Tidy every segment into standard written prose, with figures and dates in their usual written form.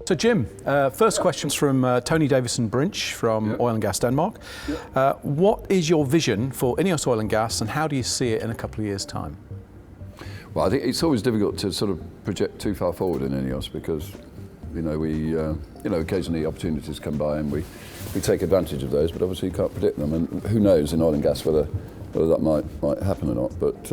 So Jim, first question's from Tony Davison-Brinch from Oil and Gas Denmark. What is your vision for INEOS Oil and Gas, and how do you see it in a couple of years' time? Well, I think it's always difficult to sort of project too far forward in INEOS because, occasionally opportunities come by and we take advantage of those, but obviously you can't predict them. And who knows in oil and gas whether that might happen or not. But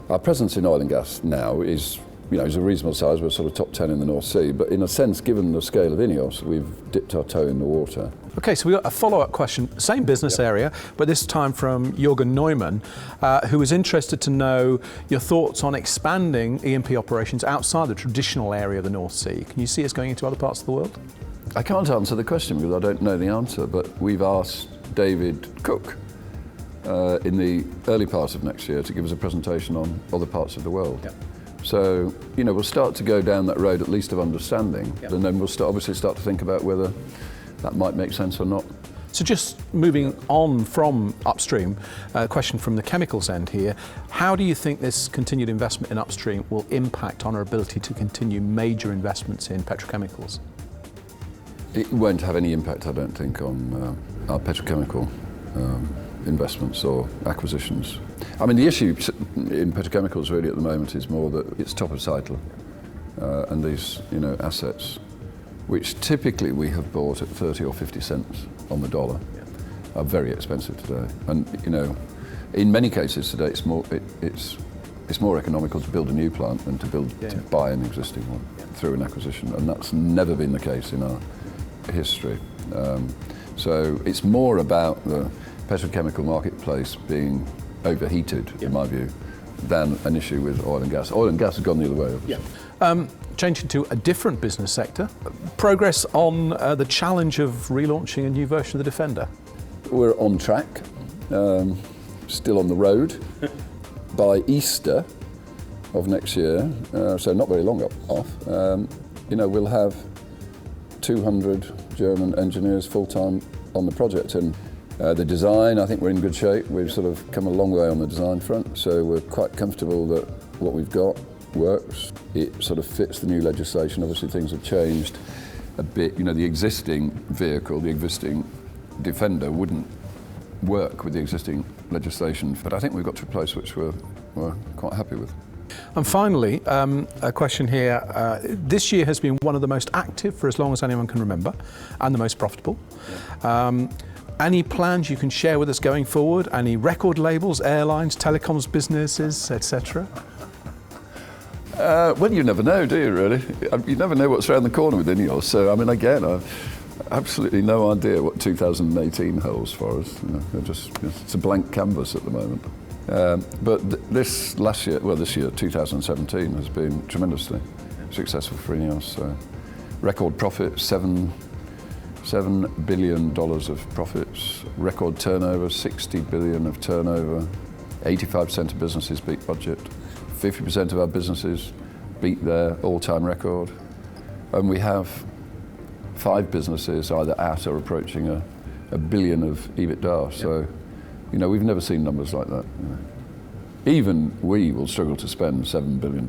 our presence in oil and gas now is a reasonable size. We're sort of top 10 in the North Sea, but in a sense, given the scale of INEOS, we've dipped our toe in the water. Okay, so we've got a follow-up question, same business area, but this time from Jürgen Neumann, who is interested to know your thoughts on expanding E&P operations outside the traditional area of the North Sea. Can you see us going into other parts of the world? I can't answer the question because I don't know the answer, but we've asked David Cook in the early part of next year to give us a presentation on other parts of the world. Yeah. So, we'll start to go down that road at least of understanding, and then we'll obviously start to think about whether that might make sense or not. So just moving on from upstream, a question from the chemicals end here. How do you think this continued investment in upstream will impact on our ability to continue major investments in petrochemicals? It won't have any impact, I don't think, on our petrochemical investments or acquisitions. I mean, the issue in petrochemicals really at the moment is more that it's top of cycle, and these assets, which typically we have bought at 30 or 50 cents on the dollar, are very expensive today. And in many cases today, it's more economical to build a new plant than to buy an existing one through an acquisition, and that's never been the case in our history. So it's more about the petrochemical marketplace being overheated, in my view, than an issue with oil and gas. Oil and gas has gone the other way, obviously. Changing to a different business sector, progress on the challenge of relaunching a new version of the Defender. We're on track, still on the road. By Easter of next year, so not very long off, we'll have 200 German engineers full-time on the project. And the design, I think we're in good shape. We've sort of come a long way on the design front, so we're quite comfortable that what we've got works. It sort of fits the new legislation. Obviously things have changed a bit. The existing vehicle, the existing Defender wouldn't work with the existing legislation, but I think we've got to a place which we're quite happy with. And finally, a question here. This year has been one of the most active for as long as anyone can remember, and the most profitable. Any plans you can share with us going forward? Any record labels, airlines, telecoms businesses, etc.? Well, you never know, do you, really? You never know what's around the corner with INEOS. So, I mean, again, I've absolutely no idea what 2018 holds for us. It's a blank canvas at the moment. But this year, 2017, has been tremendously successful for INEOS. Record profit, $7 billion of profits, record turnover, 60 billion of turnover, 85% of businesses beat budget, 50% of our businesses beat their all-time record, and we have 5 businesses either at or approaching a billion of EBITDA. So, we've never seen numbers like that. Even we will struggle to spend $7 billion.